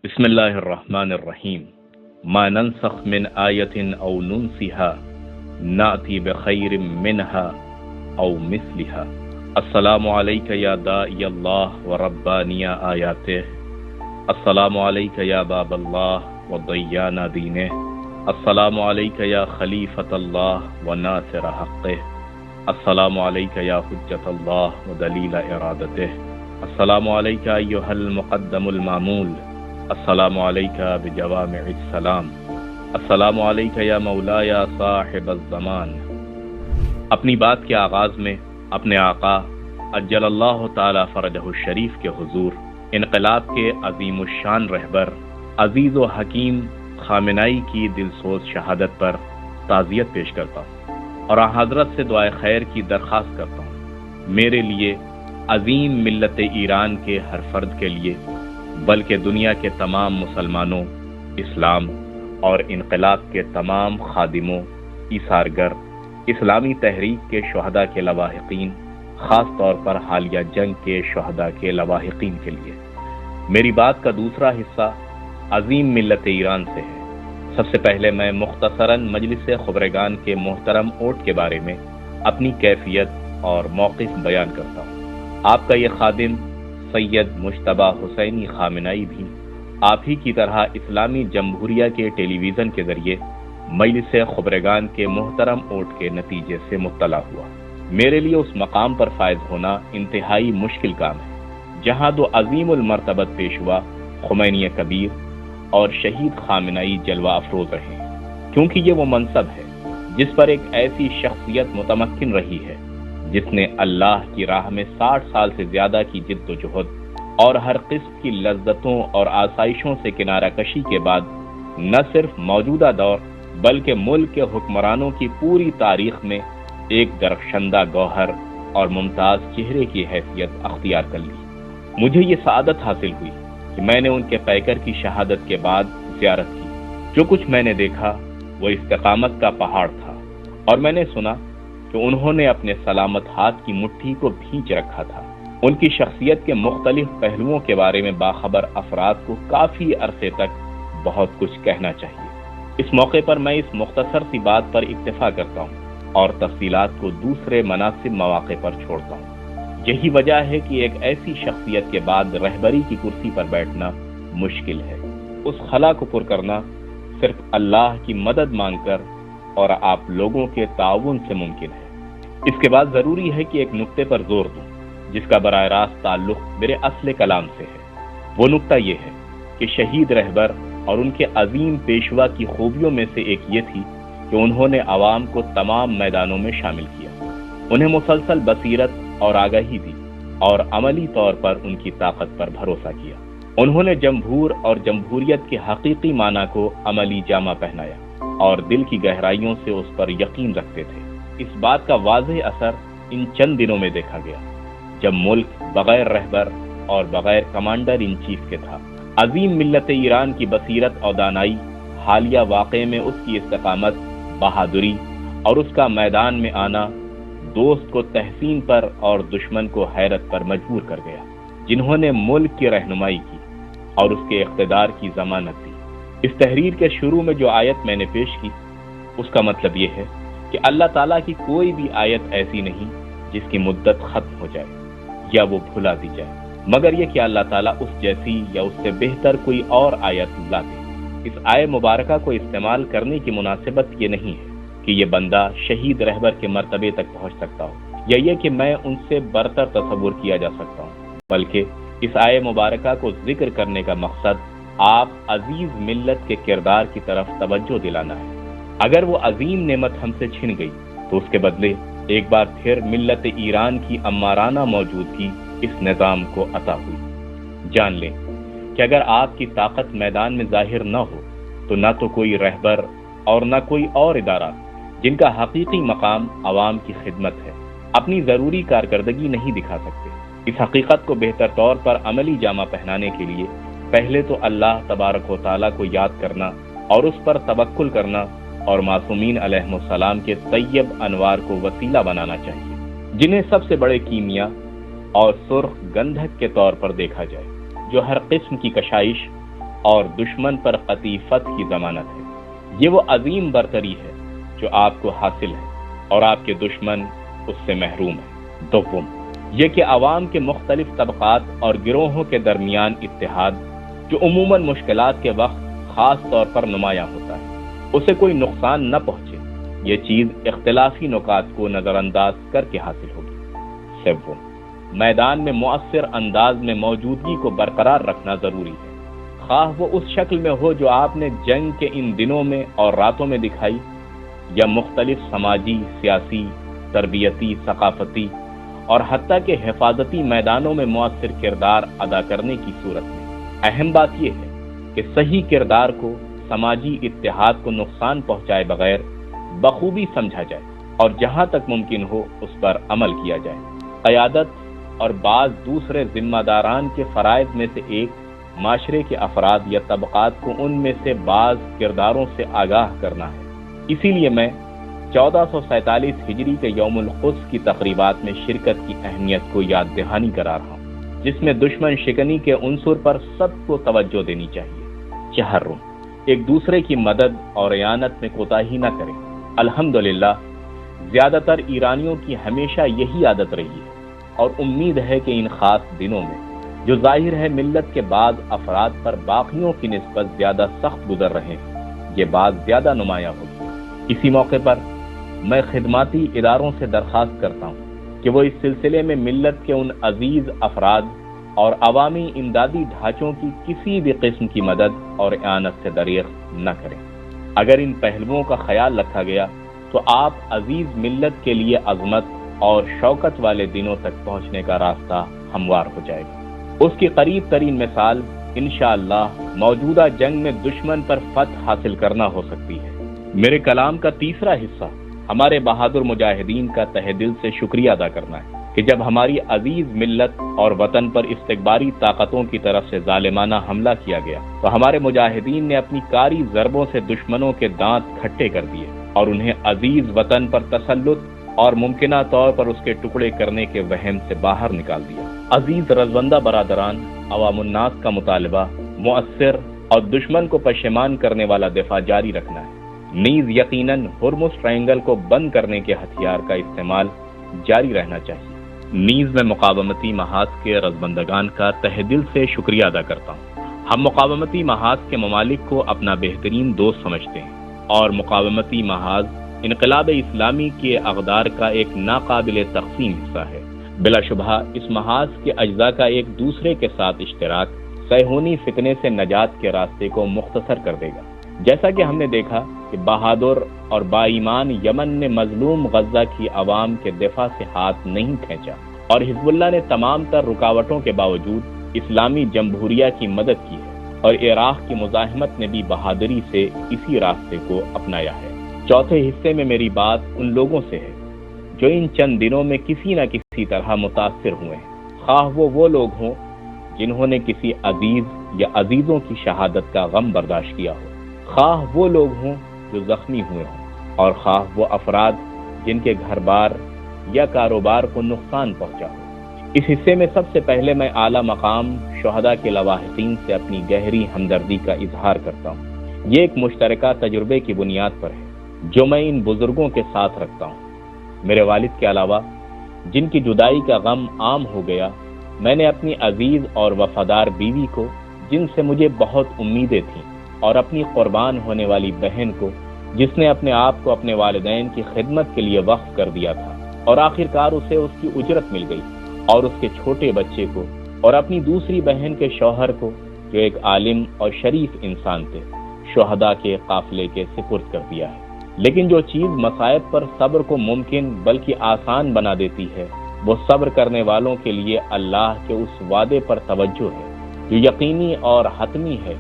بسم اللہ الرحمن الرحیم ما ننسخ من آیت او ننسها نأتی بخیر منها او مثلها السلام علیک یا داعی اللہ وربانی آیاته السلام علیک یا باب اللہ وضیان دینہ السلام علیک یا خلیفۃ اللہ وناصر حقہ السلام علیک یا حجت اللہ ودلیل ارادتہ السلام علیک ایھا المقدم المعمول السلام علیکہ بجوامع السلام السلام علیکہ یا مولایا صاحب الزمان۔ اپنی بات کے آغاز میں اپنے آقا عجل اللہ تعالی فرجہ الشریف کے حضور انقلاب کے عظیم الشان رہبر عزیز و حکیم خامنائی کی دلسوز شہادت پر تعزیت پیش کرتا ہوں اور حضرت سے دعائے خیر کی درخواست کرتا ہوں میرے لیے، عظیم ملت ایران کے ہر فرد کے لیے، بلکہ دنیا کے تمام مسلمانوں، اسلام اور انقلاب کے تمام خادموں، ایثارگر، اسلامی تحریک کے شہداء کے لواحقین، خاص طور پر حالیہ جنگ کے شہداء کے لواحقین کے لیے۔ میری بات کا دوسرا حصہ عظیم ملت ایران سے ہے۔ سب سے پہلے میں مختصراً مجلس خبرگان کے محترم اوٹ کے بارے میں اپنی کیفیت اور موقف بیان کرتا ہوں۔ آپ کا یہ خادم سید مجتبیٰ حسینی خامنائی بھی آپ ہی کی طرح اسلامی جمہوریہ کے ٹیلی ویژن کے ذریعے مجلس خبرگان کے محترم اوٹ کے نتیجے سے مطلع ہوا۔ میرے لیے اس مقام پر فائز ہونا انتہائی مشکل کام ہے جہاں دو عظیم المرتبت پیشوا خمینی کبیر اور شہید خامنائی جلوہ افروز رہے ہیں، کیونکہ یہ وہ منصب ہے جس پر ایک ایسی شخصیت متمکن رہی ہے جس نے اللہ کی راہ میں 60 سال سے زیادہ کی جد و جہد اور ہر قسم کی لذتوں اور آسائشوں سے کنارہ کشی کے بعد نہ صرف موجودہ دور بلکہ ملک کے حکمرانوں کی پوری تاریخ میں ایک درخشندہ گوہر اور ممتاز چہرے کی حیثیت اختیار کر لی۔ مجھے یہ سعادت حاصل ہوئی کہ میں نے ان کے پیکر کی شہادت کے بعد زیارت کی۔ جو کچھ میں نے دیکھا وہ استقامت کا پہاڑ تھا، اور میں نے سنا کہ انہوں نے اپنے سلامت ہاتھ کی مٹھی کو بھینچ رکھا تھا۔ ان کی شخصیت کے مختلف پہلوؤں کے بارے میں باخبر افراد کو کافی عرصے تک بہت کچھ کہنا چاہیے۔ اس موقع پر میں اس مختصر سی بات پر اکتفا کرتا ہوں اور تفصیلات کو دوسرے مناسب مواقع پر چھوڑتا ہوں۔ یہی وجہ ہے کہ ایک ایسی شخصیت کے بعد رہبری کی کرسی پر بیٹھنا مشکل ہے۔ اس خلا کو پر کرنا صرف اللہ کی مدد مانگ کر اور آپ لوگوں کے تعاون سے ممکن ہے۔ اس کے بعد ضروری ہے کہ ایک نقطے پر زور دوں جس کا براہ راست تعلق میرے اصل کلام سے ہے۔ وہ نقطہ یہ ہے کہ شہید رہبر اور ان کے عظیم پیشوا کی خوبیوں میں سے ایک یہ تھی کہ انہوں نے عوام کو تمام میدانوں میں شامل کیا، انہیں مسلسل بصیرت اور آگاہی دی اور عملی طور پر ان کی طاقت پر بھروسہ کیا۔ انہوں نے جمہور اور جمہوریت کے حقیقی معنی کو عملی جامہ پہنایا اور دل کی گہرائیوں سے اس پر یقین رکھتے تھے۔ اس بات کا واضح اثر ان چند دنوں میں دیکھا گیا جب ملک بغیر رہبر اور بغیر کمانڈر ان چیف کے تھا۔ عظیم ملت ایران کی بصیرت اور دانائی حالیہ واقعے میں اس کی استقامت، بہادری اور اس کا میدان میں آنا دوست کو تحسین پر اور دشمن کو حیرت پر مجبور کر گیا، جنہوں نے ملک کی رہنمائی کی اور اس کے اقتدار کی ضمانت دی۔ اس تحریر کے شروع میں جو آیت میں نے پیش کی اس کا مطلب یہ ہے کہ اللہ تعالیٰ کی کوئی بھی آیت ایسی نہیں جس کی مدت ختم ہو جائے یا وہ بھلا دی جائے، مگر یہ کہ اللہ تعالیٰ اس جیسی یا اس سے بہتر کوئی اور آیت لا دے۔ اس آیت مبارکہ کو استعمال کرنے کی مناسبت یہ نہیں ہے کہ یہ بندہ شہید رہبر کے مرتبے تک پہنچ سکتا ہو یا یہ کہ میں ان سے برتر تصور کیا جا سکتا ہوں، بلکہ اس آیت مبارکہ کو ذکر کرنے کا مقصد آپ عزیز ملت کے کردار کی طرف توجہ دلانا ہے۔ اگر وہ عظیم نعمت ہم سے چھن گئی تو اس کے بدلے ایک بار پھر ملت ایران کی امارانہ موجودگی اس نظام کو عطا ہوئی۔ جان لیں کہ اگر آپ کی طاقت میدان میں ظاہر نہ ہو تو نہ تو کوئی رہبر اور نہ کوئی اور ادارہ جن کا حقیقی مقام عوام کی خدمت ہے اپنی ضروری کارکردگی نہیں دکھا سکتے۔ اس حقیقت کو بہتر طور پر عملی جامہ پہنانے کے لیے پہلے تو اللہ تبارک و تعالیٰ کو یاد کرنا اور اس پر توکل کرنا اور معصومین علیہم السلام کے طیب انوار کو وسیلہ بنانا چاہیے، جنہیں سب سے بڑے کیمیا اور سرخ گندھک کے طور پر دیکھا جائے، جو ہر قسم کی کشائش اور دشمن پر قطیفت کی ضمانت ہے۔ یہ وہ عظیم برتری ہے جو آپ کو حاصل ہے اور آپ کے دشمن اس سے محروم ہیں۔ دوم، یہ کہ عوام کے مختلف طبقات اور گروہوں کے درمیان اتحاد جو عموماً مشکلات کے وقت خاص طور پر نمایاں ہوتا ہے، اسے کوئی نقصان نہ پہنچے، یہ چیز اختلافی نکات کو نظر انداز کر کے حاصل ہوگی۔ سوم، میدان میں مؤثر انداز میں موجودگی کو برقرار رکھنا ضروری ہے، خواہ وہ اس شکل میں ہو جو آپ نے جنگ کے ان دنوں میں اور راتوں میں دکھائی، یا مختلف سماجی، سیاسی، تربیتی، ثقافتی اور حتیٰ کہ حفاظتی میدانوں میں مؤثر کردار ادا کرنے کی صورت میں۔ اہم بات یہ ہے کہ صحیح کردار کو سماجی اتحاد کو نقصان پہنچائے بغیر بخوبی سمجھا جائے اور جہاں تک ممکن ہو اس پر عمل کیا جائے۔ قیادت اور بعض دوسرے ذمہ داران کے فرائض میں سے ایک معاشرے کے افراد یا طبقات کو ان میں سے بعض کرداروں سے آگاہ کرنا ہے۔ اسی لیے میں 1447 ہجری کے یوم القدس کی تقریبات میں شرکت کی اہمیت کو یاد دہانی کرا رہا ہوں، جس میں دشمن شکنی کے عنصر پر سب کو توجہ دینی چاہیے۔ چہرم، ایک دوسرے کی مدد اور اعانت میں کوتاہی نہ کریں۔ الحمدللہ زیادہ تر ایرانیوں کی ہمیشہ یہی عادت رہی ہے، اور امید ہے کہ ان خاص دنوں میں جو ظاہر ہے ملت کے بعض افراد پر باقیوں کی نسبت زیادہ سخت گزر رہے ہیں، یہ بات زیادہ نمایاں ہوگی۔ اسی موقع پر میں خدماتی اداروں سے درخواست کرتا ہوں کہ وہ اس سلسلے میں ملت کے ان عزیز افراد اور عوامی امدادی ڈھانچوں کی کسی بھی قسم کی مدد اور اعانت سے دریغ نہ کریں۔ اگر ان پہلوؤں کا خیال رکھا گیا تو آپ عزیز ملت کے لیے عظمت اور شوکت والے دنوں تک پہنچنے کا راستہ ہموار ہو جائے گا۔ اس کی قریب ترین مثال انشاءاللہ موجودہ جنگ میں دشمن پر فتح حاصل کرنا ہو سکتی ہے۔ میرے کلام کا تیسرا حصہ ہمارے بہادر مجاہدین کا تہہ دل سے شکریہ ادا کرنا ہے کہ جب ہماری عزیز ملت اور وطن پر استکباری طاقتوں کی طرف سے ظالمانہ حملہ کیا گیا تو ہمارے مجاہدین نے اپنی کاری ضربوں سے دشمنوں کے دانت کھٹے کر دیے اور انہیں عزیز وطن پر تسلط اور ممکنہ طور پر اس کے ٹکڑے کرنے کے وہم سے باہر نکال دیا۔ عزیز رضوندہ برادران، عوام الناس کا مطالبہ مؤثر اور دشمن کو پشیمان کرنے والا دفاع جاری رکھنا ہے۔ نیز یقیناً ہرمز ٹرائنگل کو بند کرنے کے ہتھیار کا استعمال جاری رہنا چاہیے۔ نیز میں مقاومتی محاذ کے رضوندگان کا تہہ دل سے شکریہ ادا کرتا ہوں۔ ہم مقاومتی محاذ کے ممالک کو اپنا بہترین دوست سمجھتے ہیں اور مقاومتی محاذ انقلاب اسلامی کے اقدار کا ایک ناقابل تقسیم حصہ ہے۔ بلا شبہ اس محاذ کے اجزاء کا ایک دوسرے کے ساتھ اشتراک صہیونی فتنے سے نجات کے راستے کو مختصر کر دے گا۔ جیسا کہ ہم نے دیکھا کہ بہادر اور با ایمان یمن نے مظلوم غزہ کی عوام کے دفاع سے ہاتھ نہیں کھینچا، اور حزب اللہ نے تمام تر رکاوٹوں کے باوجود اسلامی جمہوریہ کی مدد کی ہے، اور عراق کی مزاحمت نے بھی بہادری سے اسی راستے کو اپنایا ہے۔ چوتھے حصے میں میری بات ان لوگوں سے ہے جو ان چند دنوں میں کسی نہ کسی طرح متاثر ہوئے ہیں، خواہ وہ لوگ ہوں جنہوں نے کسی عزیز یا عزیزوں کی شہادت کا غم برداشت کیا ہو، خواہ وہ لوگ ہوں جو زخمی ہوئے ہوں، اور خواہ وہ افراد جن کے گھر بار یا کاروبار کو نقصان پہنچا ہو۔ اس حصے میں سب سے پہلے میں اعلیٰ مقام شہداء کے لواحقین سے اپنی گہری ہمدردی کا اظہار کرتا ہوں۔ یہ ایک مشترکہ تجربے کی بنیاد پر ہے جو میں ان بزرگوں کے ساتھ رکھتا ہوں۔ میرے والد کے علاوہ جن کی جدائی کا غم عام ہو گیا، میں نے اپنی عزیز اور وفادار بیوی کو، جن سے مجھے بہت امیدیں تھیں، اور اپنی قربان ہونے والی بہن کو، جس نے اپنے آپ کو اپنے والدین کی خدمت کے لیے وقف کر دیا تھا اور آخرکار اسے اس کی اجرت مل گئی، اور اس کے چھوٹے بچے کو، اور اپنی دوسری بہن کے شوہر کو جو ایک عالم اور شریف انسان تھے، شہداء کے قافلے کے سپرد کر دیا ہے۔ لیکن جو چیز مصائب پر صبر کو ممکن بلکہ آسان بنا دیتی ہے، وہ صبر کرنے والوں کے لیے اللہ کے اس وعدے پر توجہ ہے جو یقینی اور حتمی ہے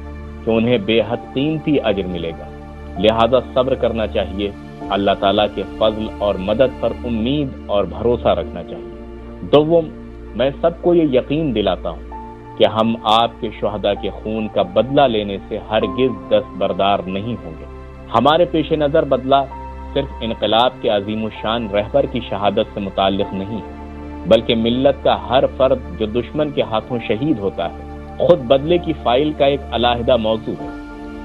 کہ انہیں بے حد قیمتی اجر ملے گا۔ لہذا صبر کرنا چاہیے، اللہ تعالیٰ کے فضل اور مدد پر امید اور بھروسہ رکھنا چاہیے۔ دوم، میں سب کو یہ یقین دلاتا ہوں کہ ہم آپ کے شہداء کے خون کا بدلہ لینے سے ہرگز دستبردار نہیں ہوں گے۔ ہمارے پیش نظر بدلہ صرف انقلاب کے عظیم الشان رہبر کی شہادت سے متعلق نہیں ہے، بلکہ ملت کا ہر فرد جو دشمن کے ہاتھوں شہید ہوتا ہے خود بدلے کی فائل کا ایک علیحدہ موضوع ہے،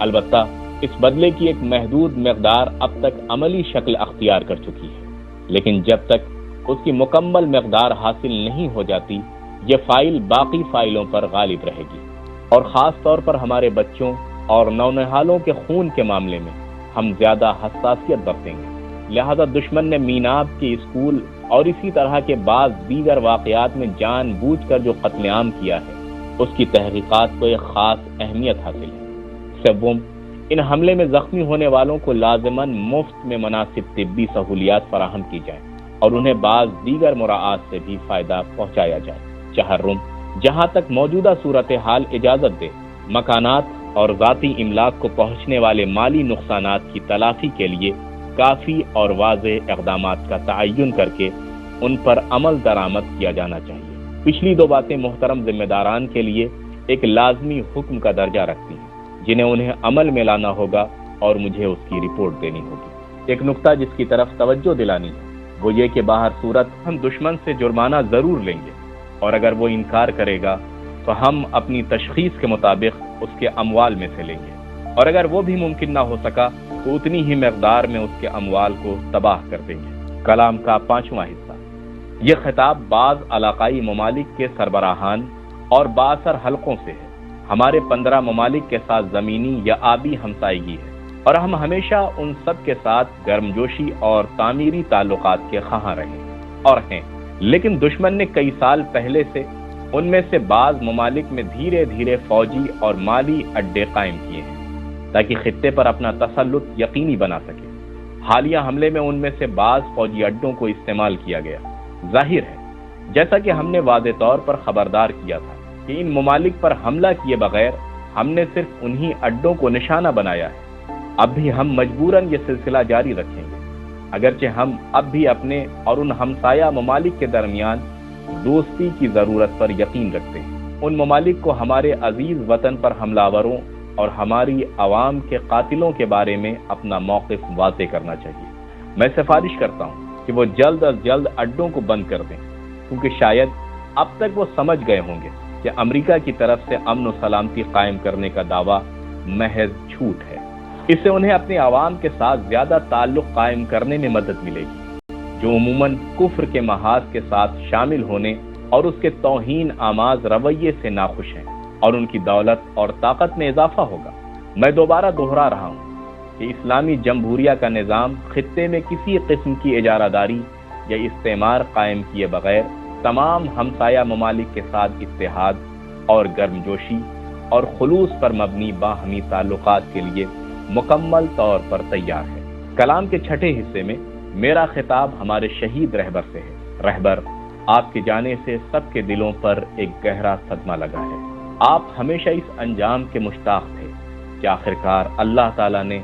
البتہ اس بدلے کی ایک محدود مقدار اب تک عملی شکل اختیار کر چکی ہے، لیکن جب تک اس کی مکمل مقدار حاصل نہیں ہو جاتی یہ فائل باقی فائلوں پر غالب رہے گی، اور خاص طور پر ہمارے بچوں اور نونہالوں کے خون کے معاملے میں ہم زیادہ حساسیت برتیں گے۔ لہذا دشمن نے میناب کے اسکول اور اسی طرح کے بعض دیگر واقعات میں جان بوجھ کر جو قتل عام کیا ہے اس کی تحقیقات کو ایک خاص اہمیت حاصل ہے۔ سوم، ان حملے میں زخمی ہونے والوں کو لازماً مفت میں مناسب طبی سہولیات فراہم کی جائیں اور انہیں بعض دیگر مراعات سے بھی فائدہ پہنچایا جائے۔ چہارم، جہاں تک موجودہ صورتحال اجازت دے، مکانات اور ذاتی املاک کو پہنچنے والے مالی نقصانات کی تلافی کے لیے کافی اور واضح اقدامات کا تعین کر کے ان پر عمل درآمد کیا جانا چاہیے۔ پچھلی دو باتیں محترم ذمہ داران کے لیے ایک لازمی حکم کا درجہ رکھتی ہیں جنہیں انہیں عمل میں لانا ہوگا اور مجھے اس کی رپورٹ دینی ہوگی۔ ایک نقطہ جس کی طرف توجہ دلانی ہے وہ یہ کہ باہر صورت ہم دشمن سے جرمانہ ضرور لیں گے، اور اگر وہ انکار کرے گا تو ہم اپنی تشخیص کے مطابق اس کے اموال میں سے لیں گے، اور اگر وہ بھی ممکن نہ ہو سکا تو اتنی ہی مقدار میں اس کے اموال کو تباہ کر دیں گے۔ کلام کا پانچواں حصہ۔ یہ خطاب بعض علاقائی ممالک کے سربراہان اور بااثر حلقوں سے ہے۔ ہمارے 15 ممالک کے ساتھ زمینی یا آبی ہمسائیگی ہے، اور ہم ہمیشہ ان سب کے ساتھ گرمجوشی اور تعمیری تعلقات کے خواہاں رہے اور ہیں، لیکن دشمن نے کئی سال پہلے سے ان میں سے بعض ممالک میں دھیرے دھیرے فوجی اور مالی اڈے قائم کیے ہیں تاکہ خطے پر اپنا تسلط یقینی بنا سکے۔ حالیہ حملے میں ان میں سے بعض فوجی اڈوں کو استعمال کیا گیا۔ ظاہر ہے، جیسا کہ ہم نے واضح طور پر خبردار کیا تھا کہ ان ممالک پر حملہ کیے بغیر ہم نے صرف انہی اڈوں کو نشانہ بنایا ہے۔ اب بھی ہم مجبوراً یہ سلسلہ جاری رکھیں گے، اگرچہ ہم اب بھی اپنے اور ان ہمسایہ ممالک کے درمیان دوستی کی ضرورت پر یقین رکھتے ہیں۔ ان ممالک کو ہمارے عزیز وطن پر حملہ آوروں اور ہماری عوام کے قاتلوں کے بارے میں اپنا موقف واضح کرنا چاہیے۔ میں سفارش کرتا ہوں کہ وہ جلد از جلد اڈوں کو بند کر دیں، کیونکہ شاید اب تک وہ سمجھ گئے ہوں گے کہ امریکہ کی طرف سے امن و سلامتی قائم کرنے کا دعویٰ محض جھوٹ ہے۔ اس سے انہیں اپنے عوام کے ساتھ زیادہ تعلق قائم کرنے میں مدد ملے گی، جو عموماً کفر کے محاذ کے ساتھ شامل ہونے اور اس کے توہین آمیز رویے سے ناخوش ہیں، اور ان کی دولت اور طاقت میں اضافہ ہوگا۔ میں دوبارہ دہرا رہا ہوں کہ اسلامی جمہوریہ کا نظام خطے میں کسی قسم کی اجارہ داری یا استعمار قائم کیے بغیر تمام ہمسایہ ممالک کے ساتھ اتحاد اور گرمجوشی اور خلوص پر مبنی باہمی تعلقات کے لیے مکمل طور پر تیار ہے۔ کلام کے چھٹے حصے میں میرا خطاب ہمارے شہید رہبر سے ہے۔ رہبر، آپ کے جانے سے سب کے دلوں پر ایک گہرا صدمہ لگا ہے۔ آپ ہمیشہ اس انجام کے مشتاق تھے کہ آخرکار اللہ تعالیٰ نے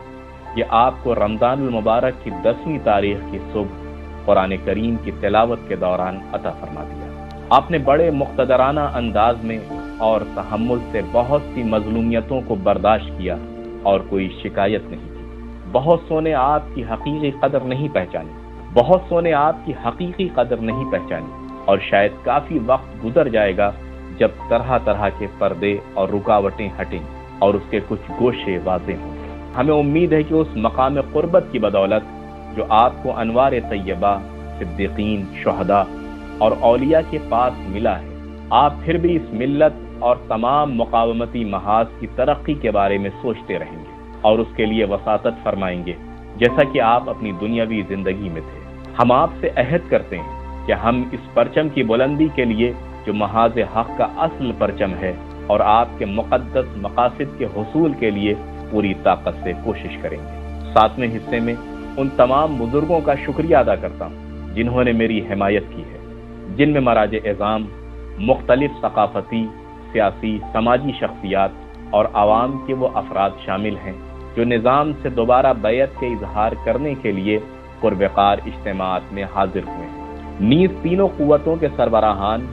یہ آپ کو رمضان المبارک کی 10ویں تاریخ کی صبح قرآن کریم کی تلاوت کے دوران عطا فرما دیا۔ آپ نے بڑے مقتدرانہ انداز میں اور تحمل سے بہت سی مظلومیتوں کو برداشت کیا اور کوئی شکایت نہیں کی۔ بہت سو نے آپ کی حقیقی قدر نہیں پہچانی، بہت سو نے آپ کی حقیقی قدر نہیں پہچانی، اور شاید کافی وقت گزر جائے گا جب طرح طرح کے پردے اور رکاوٹیں ہٹیں اور اس کے کچھ گوشے واضح ہوں۔ ہمیں امید ہے کہ اس مقام قربت کی بدولت جو آپ کو انوار طیبہ، صدیقین، شہداء اور اولیاء کے پاس ملا ہے، آپ پھر بھی اس ملت اور تمام مقاومتی محاذ کی ترقی کے بارے میں سوچتے رہیں گے اور اس کے لیے وساطت فرمائیں گے، جیسا کہ آپ اپنی دنیاوی زندگی میں تھے۔ ہم آپ سے عہد کرتے ہیں کہ ہم اس پرچم کی بلندی کے لیے جو محاذ حق کا اصل پرچم ہے اور آپ کے مقدس مقاصد کے حصول کے لیے پوری طاقت سے کوشش کریں گے۔ 7ویں حصے میں ان تمام بزرگوں کا شکریہ ادا کرتا ہوں جنہوں نے میری حمایت کی ہے، جن میں مراج اعظام، مختلف ثقافتی، سیاسی، سماجی شخصیات اور عوام کے وہ افراد شامل ہیں جو نظام سے دوبارہ بیعت کے اظہار کرنے کے لیے پروقار اجتماعات میں حاضر ہوئے ہیں۔ نیز تینوں قوتوں کے سربراہان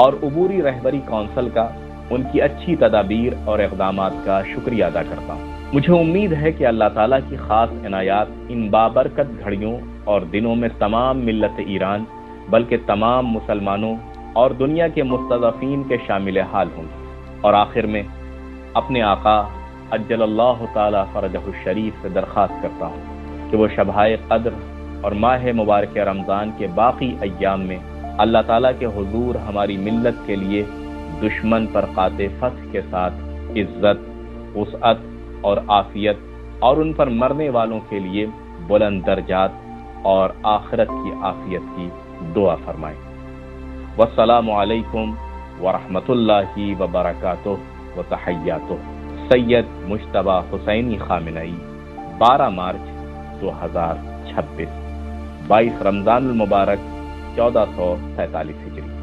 اور عبوری رہبری کونسل کا ان کی اچھی تدابیر اور اقدامات کا شکریہ ادا کرتا ہوں۔ مجھے امید ہے کہ اللہ تعالیٰ کی خاص عنایات ان بابرکت گھڑیوں اور دنوں میں تمام ملت ایران بلکہ تمام مسلمانوں اور دنیا کے مستضعفین کے شامل حال ہوں گی، اور آخر میں اپنے آقا عجل اللہ تعالی فرجہ الشریف سے درخواست کرتا ہوں کہ وہ شبہائے قدر اور ماہ مبارک رمضان کے باقی ایام میں اللہ تعالیٰ کے حضور ہماری ملت کے لیے دشمن پر قاطع فتح کے ساتھ عزت، وسعت اور عافیت، اور ان پر مرنے والوں کے لیے بلند درجات اور آخرت کی عافیت کی دعا فرمائیں۔ والسلام علیکم ورحمۃ اللہ وبرکاتہ وتحیاتہ۔ سید مجتبیٰ حسینی خامنئی، 12 مارچ 2026، 22 رمضان المبارک 1447 ہجری۔